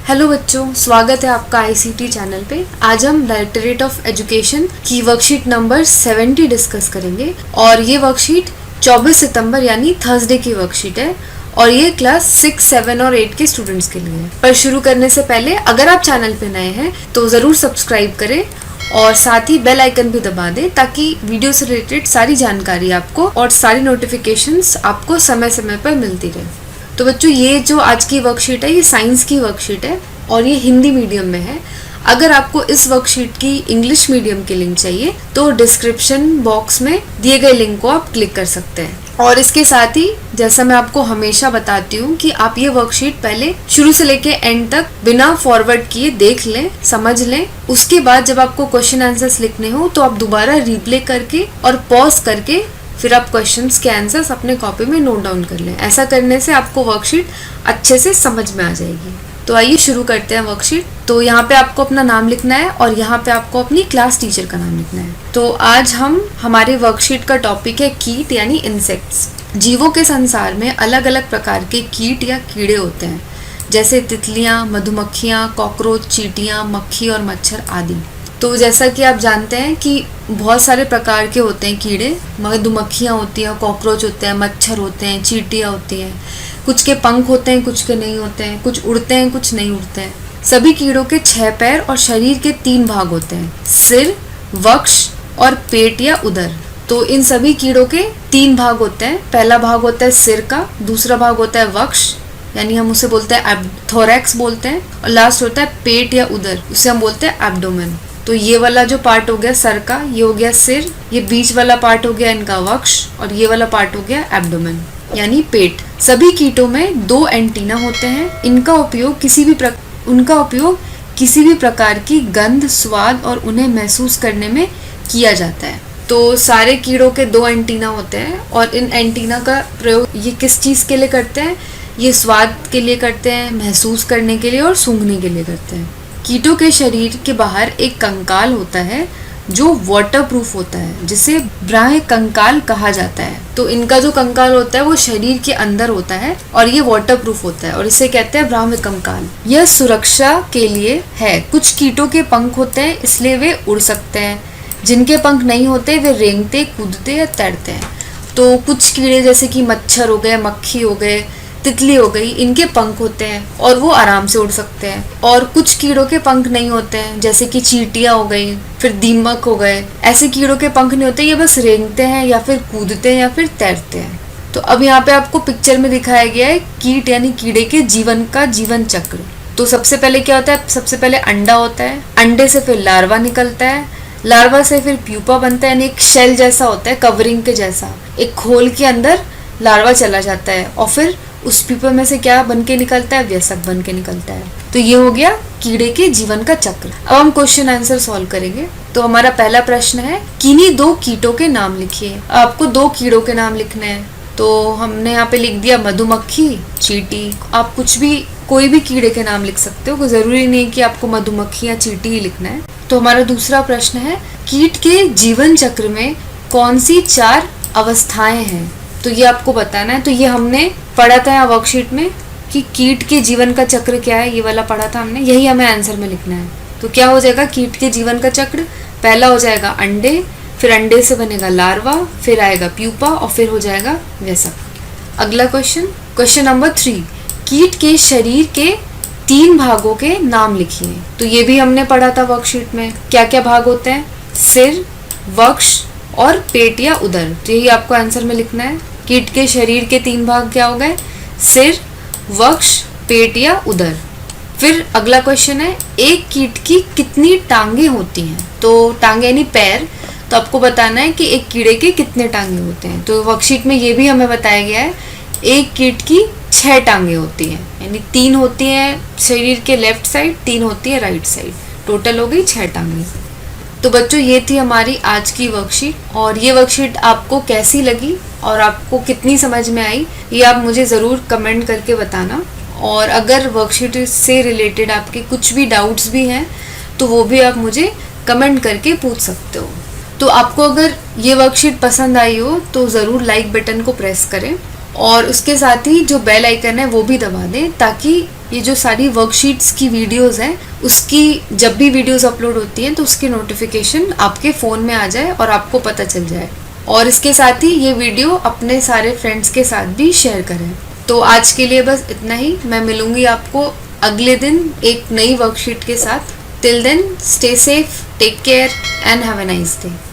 Hello बच्चों, स्वागत है आपका आईसीटी चैनल पे। आज हम डायरेक्टरेट ऑफ एजुकेशन की वर्कशीट नंबर 70 डिस्कस करेंगे और ये वर्कशीट 24 सितंबर यानी थर्सडे की वर्कशीट है और ये क्लास 6, 7 और 8 के स्टूडेंट्स के लिए है। पर शुरू करने से पहले अगर आप चैनल पे नए हैं तो ज़रूर सब्सक्राइब करें और साथ ही बेल आइकन भी दबा दें ताकि वीडियो से रिलेटेड सारी जानकारी आपको और सारी नोटिफिकेशंस आपको समय समय पर मिलती रहे। तो बच्चों, ये जो आज की वर्कशीट है ये साइंस की वर्कशीट है और ये हिंदी मीडियम में है। अगर आपको इस वर्कशीट की इंग्लिश मीडियम की लिंक चाहिए तो डिस्क्रिप्शन बॉक्स में दिए गए लिंक को आप क्लिक कर सकते हैं। और इसके साथ ही जैसा मैं आपको हमेशा बताती हूँ कि आप ये वर्कशीट पहले शुरू से लेके एंड तक बिना फॉरवर्ड किए देख लें, समझ लें। उसके बाद जब आपको क्वेश्चन आंसर्स लिखने हो तो आप दोबारा रिप्ले करके और पॉज करके फिर आप क्वेश्चंस के आंसर्स अपने कॉपी में नोट डाउन कर लें। ऐसा करने से आपको वर्कशीट अच्छे से समझ में आ जाएगी। तो आइए शुरू करते हैं वर्कशीट। तो यहाँ पे आपको अपना नाम लिखना है और यहाँ पे आपको अपनी क्लास टीचर का नाम लिखना है। तो आज हमारे वर्कशीट का टॉपिक है कीट यानी इंसेक्ट्स। जीवों के संसार में अलग अलग प्रकार के कीट या कीड़े होते हैं, जैसे तितलियाँ, मधुमक्खियाँ, कॉकरोच, चींटियाँ, मक्खी और मच्छर आदि। तो जैसा कि आप जानते हैं कि बहुत सारे प्रकार के होते हैं कीड़े। मधुमक्खियाँ होती हैं, कॉकरोच होते हैं, मच्छर होते हैं, चींटियाँ होती हैं। कुछ के पंख होते हैं, कुछ के नहीं होते हैं, कुछ उड़ते हैं, कुछ नहीं उड़ते हैं। सभी कीड़ों के 6 पैर और शरीर के 3 भाग होते हैं, सिर, वक्ष और पेट या उदर। तो इन सभी कीड़ों के 3 भाग होते हैं। पहला भाग होता है सिर का, दूसरा भाग होता है वक्ष यानी हम उसे बोलते हैं थोरैक्स बोलते हैं, और लास्ट होता है पेट या उदर, उसे हम बोलते हैं एब्डोमेन। तो ये वाला जो पार्ट हो गया सर का, ये हो गया सिर, ये बीच वाला पार्ट हो गया इनका वक्ष और ये वाला पार्ट हो गया एब्डोमेन यानी पेट। सभी कीटों में 2 एंटीना होते हैं। उनका उपयोग किसी भी प्रकार की गंध, स्वाद और उन्हें महसूस करने में किया जाता है। तो सारे कीड़ों के 2 एंटीना होते हैं और इन एंटीना का प्रयोग ये किस चीज़ के लिए करते हैं? ये स्वाद के लिए करते हैं, महसूस करने के लिए और सूंघने के लिए करते हैं। कीटों के शरीर के बाहर एक कंकाल होता है जो वाटरप्रूफ होता है, जिसे बाह्य कंकाल कहा जाता है। तो इनका जो कंकाल होता है वो शरीर के अंदर होता है और ये वाटरप्रूफ होता है और इसे कहते हैं बाह्य कंकाल। यह सुरक्षा के लिए है। कुछ कीटों के पंख होते हैं इसलिए वे उड़ सकते हैं। जिनके पंख नहीं होते वे रेंगते, कूदते या तैरते हैं। तो कुछ कीड़े जैसे कि मच्छर हो गए, मक्खी हो गए, तितली हो गई, इनके पंख होते हैं और वो आराम से उड़ सकते हैं। और कुछ कीड़ों के पंख नहीं होते हैं, जैसे कि चींटियाँ हो गई, फिर दीमक हो गए। ऐसे कीड़ों के पंख नहीं होते, ये बस रेंगते हैं या फिर कूदते हैं या फिर तैरते हैं। तो अब यहाँ पे आपको पिक्चर में दिखाया गया है कीट यानी कीड़े के जीवन चक्र। तो सबसे पहले क्या होता है? सबसे पहले अंडा होता है, अंडे से फिर लार्वा निकलता है, लार्वा से फिर प्यूपा बनता है यानी एक शेल जैसा होता है, कवरिंग के जैसा, एक खोल के अंदर लार्वा चला जाता है और फिर उस प्यूपा में से क्या बन के निकलता है? वयस्क बन के निकलता है। तो ये हो गया कीड़े के जीवन का चक्र। अब हम क्वेश्चन आंसर सॉल्व करेंगे। तो हमारा पहला प्रश्न है, किन्हीं 2 कीटों के नाम लिखिए। आपको 2 कीड़ों के नाम लिखने हैं। तो हमने यहाँ पे लिख दिया मधुमक्खी, चींटी। आप कोई भी कीड़े के नाम लिख सकते हो, कोई जरूरी नहीं कि आपको मधुमक्खी या चींटी ही लिखना है। तो हमारा दूसरा प्रश्न है, कीट के जीवन चक्र में कौन सी 4 अवस्थाएं हैं? तो ये आपको बताना है। तो ये हमने पढ़ा था यहाँ वर्कशीट में कि कीट के जीवन का चक्र क्या है, ये वाला पढ़ा था हमने, यही हमें आंसर में लिखना है। तो क्या हो जाएगा कीट के जीवन का चक्र? पहला हो जाएगा अंडे, फिर अंडे से बनेगा लार्वा, फिर आएगा प्यूपा और फिर हो जाएगा वयस्क। अगला क्वेश्चन नंबर 3, कीट के शरीर के 3 भागों के नाम लिखिए। तो ये भी हमने पढ़ा था वर्कशीट में। क्या क्या भाग होते हैं? सिर, वक्ष और पेट या उदर। तो यही आपको आंसर में लिखना है। कीट के शरीर के 3 भाग क्या हो गए? सिर, वक्ष, पेट या उदर। फिर अगला क्वेश्चन है, एक कीट की कितनी टांगे होती हैं? तो टांगे यानी पैर। तो आपको बताना है कि एक कीड़े के कितने टांगे होते हैं। तो वर्कशीट में ये भी हमें बताया गया है, एक कीट की 6 टांगे होती हैं, यानी 3 होती हैं शरीर के लेफ्ट साइड, 3 होती है राइट साइड। टोटल हो गई 6 टांगे। तो बच्चों, ये थी हमारी आज की वर्कशीट और ये वर्कशीट आपको कैसी लगी और आपको कितनी समझ में आई, ये आप मुझे ज़रूर कमेंट करके बताना। और अगर वर्कशीट से रिलेटेड आपके कुछ भी डाउट्स भी हैं तो वो भी आप मुझे कमेंट करके पूछ सकते हो। तो आपको अगर ये वर्कशीट पसंद आई हो तो ज़रूर लाइक बटन को प्रेस करें और उसके साथ ही जो बेल आइकन है वो भी दबा दें ताकि ये जो सारी वर्कशीट्स की वीडियोस हैं उसकी जब भी वीडियोस अपलोड होती हैं तो उसकी नोटिफिकेशन आपके फ़ोन में आ जाए और आपको पता चल जाए। और इसके साथ ही ये वीडियो अपने सारे फ्रेंड्स के साथ भी शेयर करें। तो आज के लिए बस इतना ही। मैं मिलूंगी आपको अगले दिन एक नई वर्कशीट के साथ। Till then stay safe, take care and have a nice day.